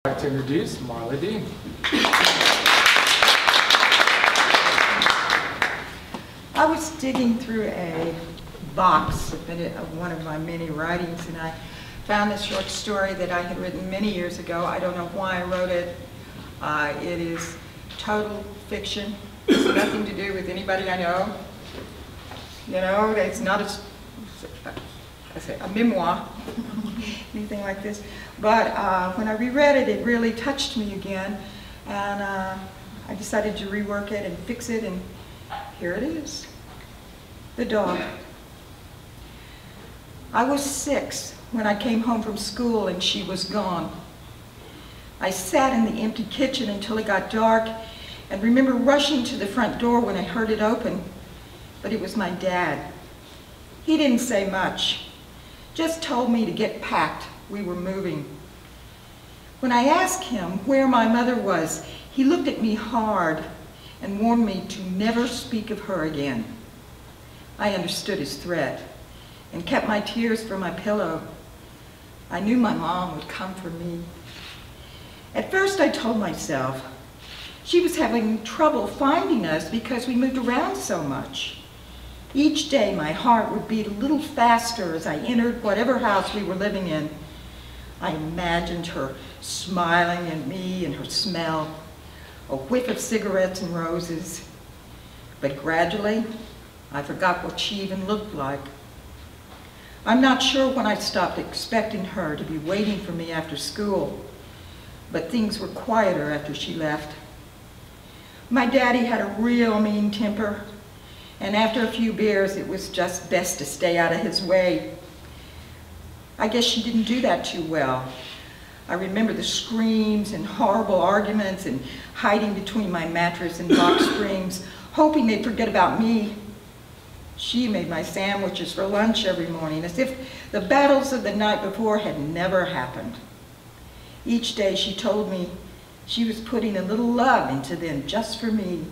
I'd like to introduce Marla Dean. I was digging through a box of one of my many writings, and I found this short story that I had written many years ago. I don't know why I wrote it. It is total fiction. It's nothing to do with anybody I know. You know, it's not a memoir, anything like this. But when I reread it, it really touched me again, and I decided to rework it and fix it, and here it is. The dog. I was 6 when I came home from school and she was gone. I sat in the empty kitchen until it got dark and remember rushing to the front door when I heard it open, but it was my dad. He didn't say much, just told me to get packed. We were moving. When I asked him where my mother was, he looked at me hard and warned me to never speak of her again. I understood his threat and kept my tears for my pillow. I knew my mom would come for me. At first I told myself she was having trouble finding us because we moved around so much. Each day my heart would beat a little faster as I entered whatever house we were living in. I imagined her smiling at me and her smell, a whiff of cigarettes and roses. But gradually, I forgot what she even looked like. I'm not sure when I stopped expecting her to be waiting for me after school, but things were quieter after she left. My daddy had a real mean temper, and after a few beers, it was just best to stay out of his way. I guess she didn't do that too well. I remember the screams and horrible arguments and hiding between my mattress and box springs, hoping they'd forget about me. She made my sandwiches for lunch every morning, as if the battles of the night before had never happened. Each day she told me she was putting a little love into them just for me.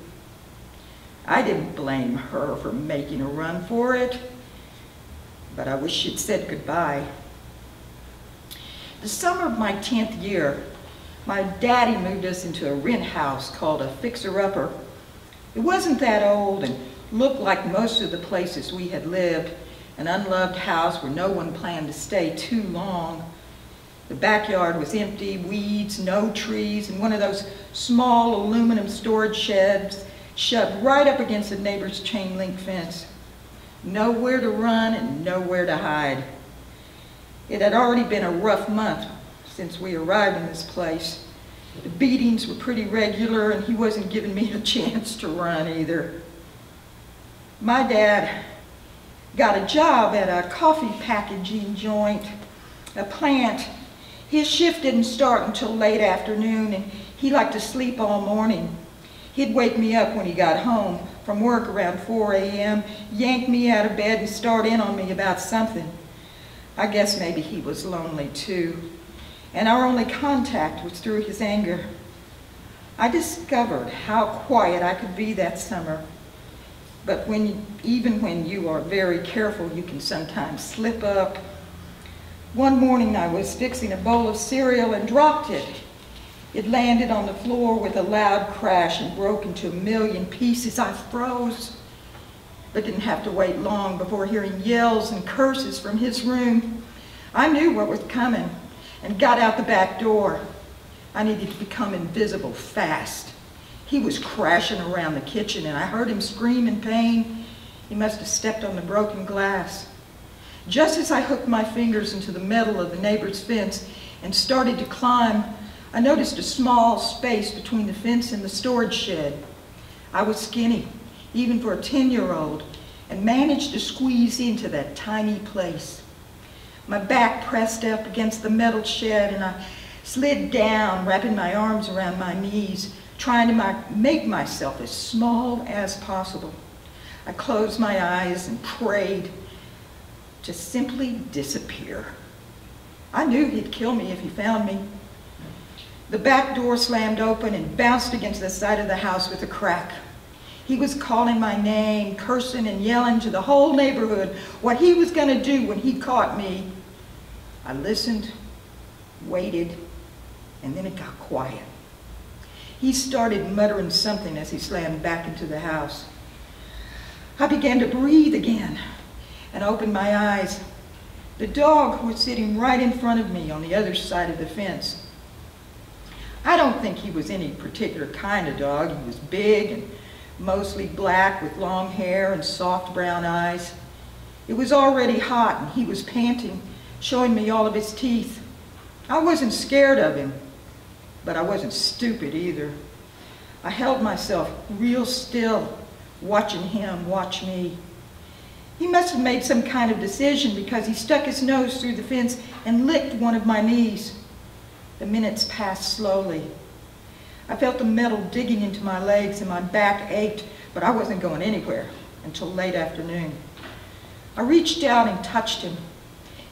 I didn't blame her for making a run for it, but I wish she'd said goodbye. The summer of my 10th year, my daddy moved us into a rent house called a fixer-upper. It wasn't that old and looked like most of the places we had lived, an unloved house where no one planned to stay too long. The backyard was empty, weeds, no trees, and one of those small aluminum storage sheds shoved right up against the neighbor's chain link fence. Nowhere to run and nowhere to hide. It had already been a rough month since we arrived in this place. The beatings were pretty regular and he wasn't giving me a chance to run either. My dad got a job at a coffee packaging joint, a plant. His shift didn't start until late afternoon and he liked to sleep all morning. He'd wake me up when he got home from work around 4 a.m., yank me out of bed and start in on me about something. I guess maybe he was lonely too, and our only contact was through his anger. I discovered how quiet I could be that summer, but even when you are very careful, you can sometimes slip up. One morning I was fixing a bowl of cereal and dropped it. It landed on the floor with a loud crash and broke into a million pieces. I froze, but didn't have to wait long before hearing yells and curses from his room. I knew what was coming and got out the back door. I needed to become invisible fast. He was crashing around the kitchen and I heard him scream in pain. He must have stepped on the broken glass. Just as I hooked my fingers into the metal of the neighbor's fence and started to climb, I noticed a small space between the fence and the storage shed. I was skinny, even for a 10-year-old, and managed to squeeze into that tiny place. My back pressed up against the metal shed and I slid down, wrapping my arms around my knees, trying to make myself as small as possible. I closed my eyes and prayed to simply disappear. I knew he'd kill me if he found me. The back door slammed open and bounced against the side of the house with a crack. He was calling my name, cursing and yelling to the whole neighborhood what he was going to do when he caught me. I listened, waited, and then it got quiet. He started muttering something as he slammed back into the house. I began to breathe again and opened my eyes. The dog was sitting right in front of me on the other side of the fence. I don't think he was any particular kind of dog. He was big and mostly black with long hair and soft brown eyes. It was already hot and he was panting, showing me all of his teeth. I wasn't scared of him, but I wasn't stupid either. I held myself real still, watching him watch me. He must have made some kind of decision because he stuck his nose through the fence and licked one of my knees. The minutes passed slowly. I felt the metal digging into my legs and my back ached, but I wasn't going anywhere until late afternoon. I reached out and touched him.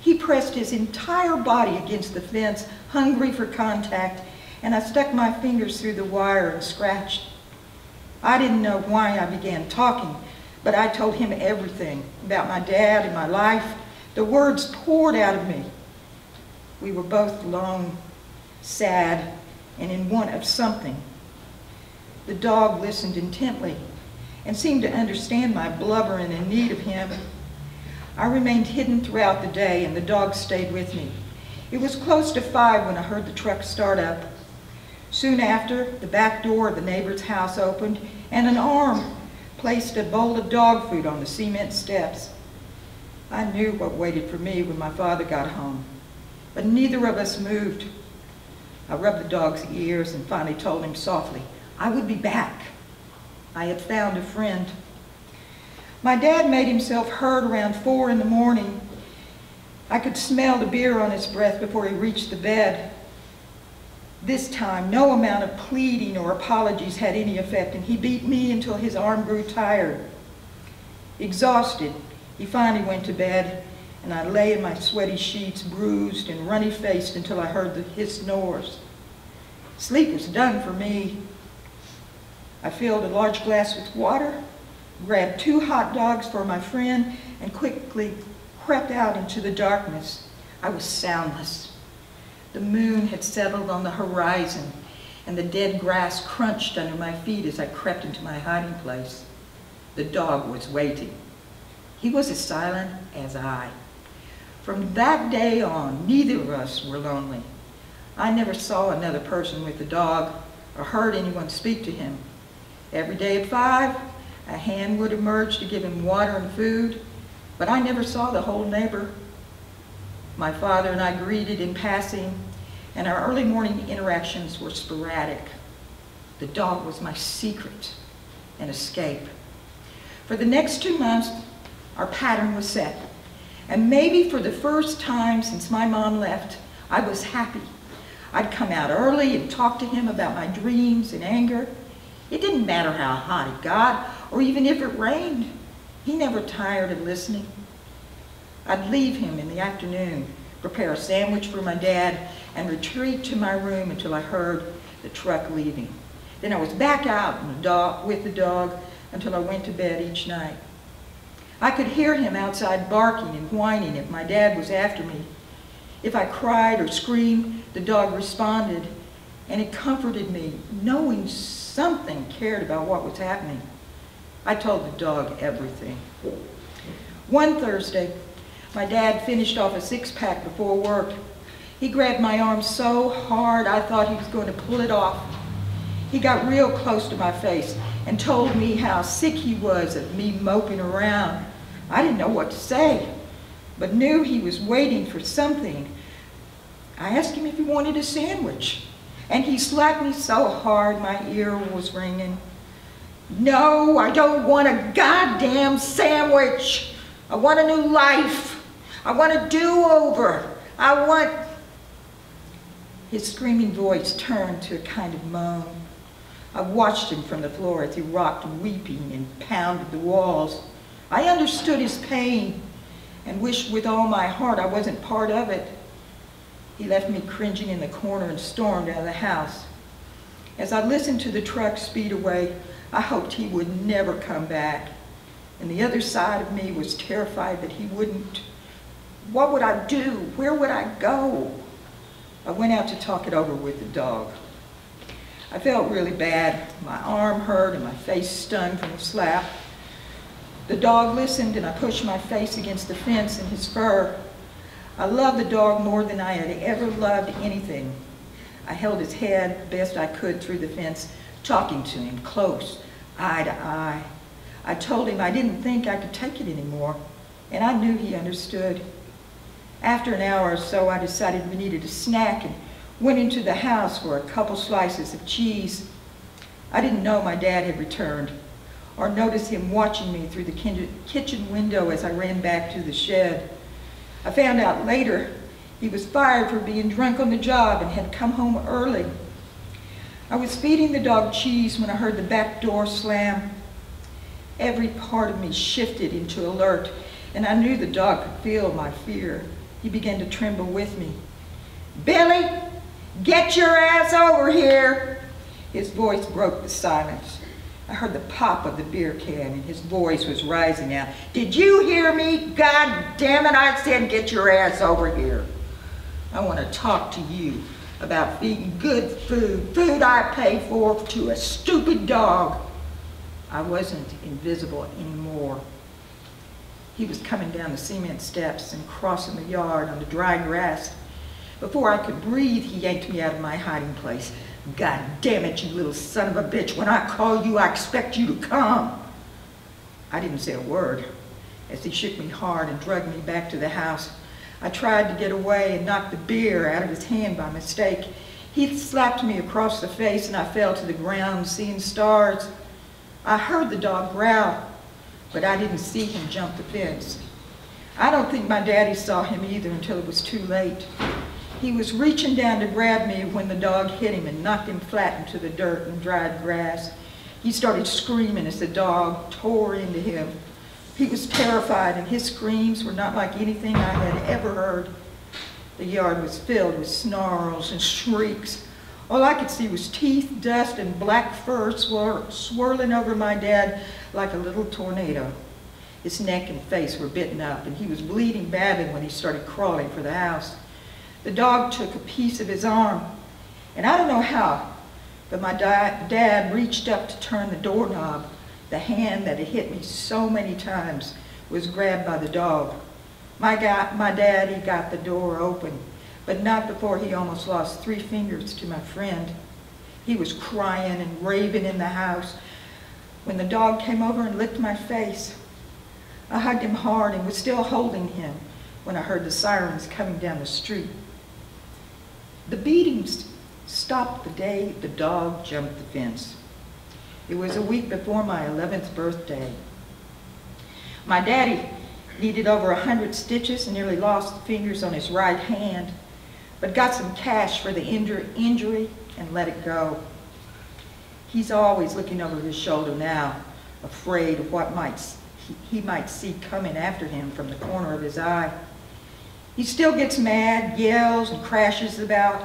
He pressed his entire body against the fence, hungry for contact, and I stuck my fingers through the wire and scratched. I didn't know why I began talking, but I told him everything about my dad and my life. The words poured out of me. We were both alone, sad, and in want of something. The dog listened intently and seemed to understand my blubbering in need of him. I remained hidden throughout the day, and the dog stayed with me. It was close to 5 when I heard the truck start up. Soon after, the back door of the neighbor's house opened, and an arm placed a bowl of dog food on the cement steps. I knew what waited for me when my father got home, but neither of us moved. I rubbed the dog's ears and finally told him softly I would be back. I had found a friend. My dad made himself heard around 4 in the morning. I could smell the beer on his breath before he reached the bed. This time, no amount of pleading or apologies had any effect, and he beat me until his arm grew tired. Exhausted, he finally went to bed, and I lay in my sweaty sheets, bruised and runny-faced until I heard his snores. Sleep was done for me. I filled a large glass with water, grabbed 2 hot dogs for my friend, and quickly crept out into the darkness. I was soundless. The moon had settled on the horizon, and the dead grass crunched under my feet as I crept into my hiding place. The dog was waiting. He was as silent as I. From that day on, neither of us were lonely. I never saw another person with the dog or heard anyone speak to him. Every day at 5, a hand would emerge to give him water and food, but I never saw the whole neighbor. My father and I greeted in passing, and our early morning interactions were sporadic. The dog was my secret, an escape. For the next 2 months, our pattern was set. And maybe for the first time since my mom left, I was happy. I'd come out early and talk to him about my dreams and anger. It didn't matter how hot it got, or even if it rained. He never tired of listening. I'd leave him in the afternoon, prepare a sandwich for my dad, and retreat to my room until I heard the truck leaving. Then I was back out with the dog until I went to bed each night. I could hear him outside barking and whining if my dad was after me. If I cried or screamed, the dog responded, and it comforted me, knowing something cared about what was happening. I told the dog everything. One Thursday, my dad finished off a 6-pack before work. He grabbed my arm so hard I thought he was going to pull it off. He got real close to my face and told me how sick he was of me moping around. I didn't know what to say, but knew he was waiting for something. I asked him if he wanted a sandwich, and he slapped me so hard my ear was ringing. No, I don't want a goddamn sandwich. I want a new life. I want a do-over. I want... His screaming voice turned to a kind of moan. I watched him from the floor as he rocked, weeping, and pounded the walls. I understood his pain and wished with all my heart I wasn't part of it. He left me cringing in the corner and stormed out of the house. As I listened to the truck speed away, I hoped he would never come back. And the other side of me was terrified that he wouldn't. What would I do? Where would I go? I went out to talk it over with the dog. I felt really bad. My arm hurt and my face stung from the slap. The dog listened, and I pushed my face against the fence in his fur. I loved the dog more than I had ever loved anything. I held his head the best I could through the fence, talking to him close, eye to eye. I told him I didn't think I could take it anymore, and I knew he understood. After an hour or so, I decided we needed a snack and went into the house for a couple slices of cheese. I didn't know my dad had returned or notice him watching me through the kitchen window as I ran back to the shed. I found out later he was fired for being drunk on the job and had come home early. I was feeding the dog cheese when I heard the back door slam. Every part of me shifted into alert, and I knew the dog could feel my fear. He began to tremble with me. "Billy, get your ass over here!" His voice broke the silence. I heard the pop of the beer can, and his voice was rising now. "Did you hear me? God damn it, I said get your ass over here. I want to talk to you about feeding good food, food I pay for, to a stupid dog." I wasn't invisible anymore. He was coming down the cement steps and crossing the yard on the dry grass. Before I could breathe, he yanked me out of my hiding place. "God damn it, you little son of a bitch. When I call you, I expect you to come." I didn't say a word as he shook me hard and dragged me back to the house. I tried to get away and knocked the beer out of his hand by mistake. He slapped me across the face and I fell to the ground, seeing stars. I heard the dog growl, but I didn't see him jump the fence. I don't think my daddy saw him either until it was too late. He was reaching down to grab me when the dog hit him and knocked him flat into the dirt and dried grass. He started screaming as the dog tore into him. He was terrified, and his screams were not like anything I had ever heard. The yard was filled with snarls and shrieks. All I could see was teeth, dust, and black fur swirling over my dad like a little tornado. His neck and face were bitten up, and he was bleeding badly when he started crawling for the house. The dog took a piece of his arm, and I don't know how, but my dad reached up to turn the doorknob. The hand that had hit me so many times was grabbed by the dog. My daddy got the door open, but not before he almost lost 3 fingers to my friend. He was crying and raving in the house when the dog came over and licked my face. I hugged him hard and was still holding him when I heard the sirens coming down the street. The beatings stopped the day the dog jumped the fence. It was a week before my 11th birthday. My daddy needed over 100 stitches and nearly lost the fingers on his right hand, but got some cash for the injury and let it go. He's always looking over his shoulder now, afraid of what he might see coming after him from the corner of his eye. He still gets mad, yells, and crashes about,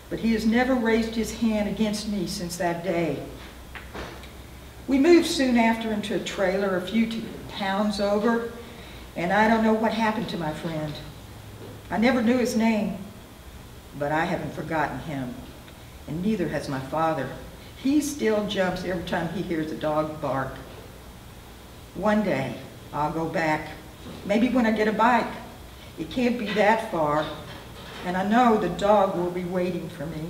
but he has never raised his hand against me since that day. We moved soon after into a trailer a few towns over, and I don't know what happened to my friend. I never knew his name, but I haven't forgotten him, and neither has my father. He still jumps every time he hears a dog bark. One day, I'll go back, maybe when I get a bike. It can't be that far, and I know the dog will be waiting for me.